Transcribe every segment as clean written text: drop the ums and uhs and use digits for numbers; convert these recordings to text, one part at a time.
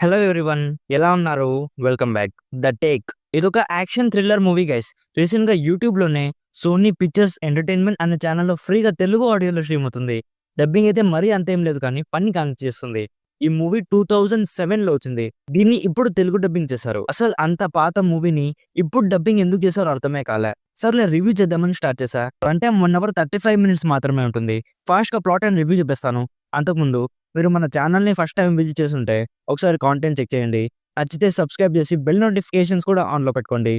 Hello everyone, ఎలా ఉన్నారు? Welcome back. 'The take' ఇదొక యాక్షన్ థ్రిల్లర్ మూవీ గైస్. రీసెంట్‌గా యూట్యూబ్‌లోనే సోనీ పిక్చర్స్ ఎంటర్‌టైన్‌మెంట్ అనే ఛానెల్‌లో ఫ్రీగా తెలుగు ఆడియోలో స్ట్రీమ్ అవుతుంది. డబ్బింగ్ అయితే మరీ అంతేం లేదు కానీ ఫన్ కనెక్ట్ చేస్తుంది. ఈ మూవీ 2007లో వచ్చింది. దీన్ని ఇప్పుడు తెలుగు డబ్బింగ్ చేశారు. అసలు అంత పాత మూవీని ఇప్పుడు డబ్బింగ్ ఎందుకు చేశారో అర్థమే కాలే. సర్లే రివ్యూ చేద్దామని స్టార్ట్ చేశా. రన్ టైమ్ 1 అవర్ 35 మినిట్స్ మాత్రమే ఉంటుంది. ఫాస్ట్‌గా ప్లాట్ అండ్ రివ్యూ చెప్పేస్తాను. అంతకుముందు మీరు మన ఛానెల్‌ని ఫస్ట్ టైమ్ విజిట్ చేసుంటే ఒకసారి కాంటెంట్ చెక్ చేయండి. నచ్చితే సబ్స్క్రైబ్ చేసి బెల్ నోటిఫికేషన్స్ కూడా ఆన్‌లో పెట్టుకోండి.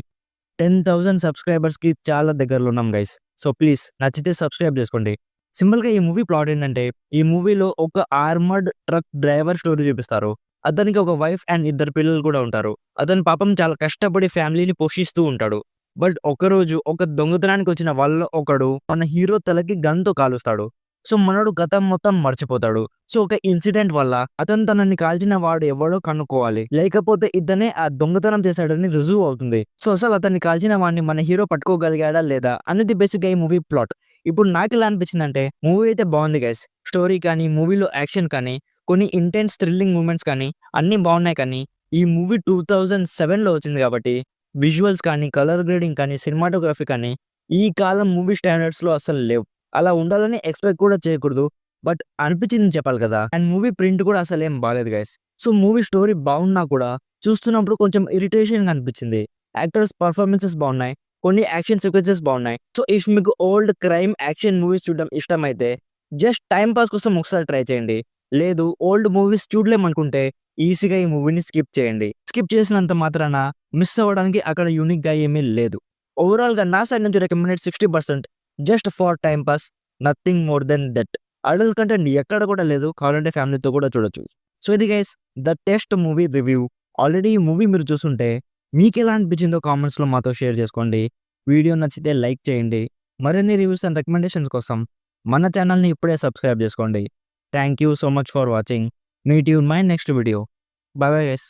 10,000 సబ్స్క్రైబర్స్‌కి చాలా దగ్గరలో ఉన్నాం గైస్. సో ప్లీజ్ నచ్చితే సబ్స్క్రైబ్ చేసుకోండి. సింపుల్‌గా ఈ మూవీ ప్లాట్ ఏంటంటే, ఈ మూవీలో ఒక ఆర్మర్డ్ ట్రక్ డ్రైవర్ స్టోరీ చూపిస్తారు. అతనికి ఒక వైఫ్ అండ్ ఇద్దరు పిల్లలు కూడా ఉంటారు. అతను పాపం చాలా కష్టపడి ఫ్యామిలీని పోషిస్తూ ఉంటాడు. బట్ ఒకరోజు ఒక దొంగతనానికి వచ్చిన వాళ్ళలో ఒకడు మన హీరో తలకి గన్‌తో కాలుస్తాడు. సో మనోడు గతం మొత్తం మర్చిపోతాడు. సో ఒక ఇన్సిడెంట్ వల్ల అతను తనని కాల్చిన వాడు ఎవడో కనుక్కోవాలి. లేకపోతే ఇతనే ఆ దొంగతనం చేశాడని రుజువు అవుతుంది. సో అసలు అతన్ని కాల్చిన వాడిని మన హీరో పట్టుకోగలిగాడా లేదా అనేది బేసిక్‌గా ఈ మూవీ ప్లాట్. ఇప్పుడు నాకెలా అనిపించిందంటే, మూవీ అయితే బాగుంది గైస్. స్టోరీ కానీ, మూవీలో యాక్షన్ కానీ, కొన్ని ఇంటెన్స్ థ్రిల్లింగ్ మూమెంట్స్ కానీ అన్నీ బాగున్నాయి. కానీ ఈ మూవీ 2007లో వచ్చింది కాబట్టి విజువల్స్ కానీ, కలర్ గ్రేడింగ్ కానీ, సినిమాటోగ్రఫీ కానీ ఈ కాలం మూవీ స్టాండర్డ్స్‌లో అసలు లేవు. అలా ఉండాలని ఎక్స్‌పెక్ట్ కూడా చేయకూడదు. బట్ అనిపించింది చెప్పాలి కదా! అండ్ మూవీ ప్రింట్ కూడా అసలేం బాలేదు గైస్. సో మూవీ స్టోరీ బాగున్నా కూడా చూస్తున్నప్పుడు కొంచెం ఇరిటేషన్‌గా అనిపించింది. యాక్టర్స్ పెర్ఫార్మన్సెస్ బాగున్నాయి. కొన్ని యాక్షన్ సీక్వెన్సెస్ బాగున్నాయి. సో ఇఫ్ మీకు ఓల్డ్ క్రైమ్, యాక్షన్ మూవీస్ చూడడం ఇష్టమైతే జస్ట్ టైమ్ పాస్ కోసం ఒకసారి ట్రై చేయండి. లేదు ఓల్డ్ మూవీస్ చూడలేమనుకుంటే ఈజీగా ఈ మూవీని స్కిప్ చేయండి. స్కిప్ చేసినంత మాత్రాన మిస్ అవ్వడానికి అక్కడ యూనిక్‌గా ఏమీ లేదు. ఓవరాల్‌గా నా సైడ్ నుంచి recommended 60% just for time pass, nothing more than that. Adult content ఎక్కడ కూడా లేదు. కావాలంటే ఫ్యామిలీతో కూడా చూడొచ్చు. సో ఇది guys 'the test' movie review. Already ఈ మూవీ మీరు చూసుంటే మీకెలా అనిపించిందో కామెంట్స్‌లో మాతో షేర్ చేసుకోండి. వీడియో నచ్చితే లైక్ చేయండి. మరిన్ని రివ్యూస్ అండ్ రికమెండేషన్స్ కోసం మన ఛానల్‌ని ఇప్పుడే సబ్స్క్రైబ్ చేసుకోండి. Thank you so much for watching. Meet you in my next video. By bye guys.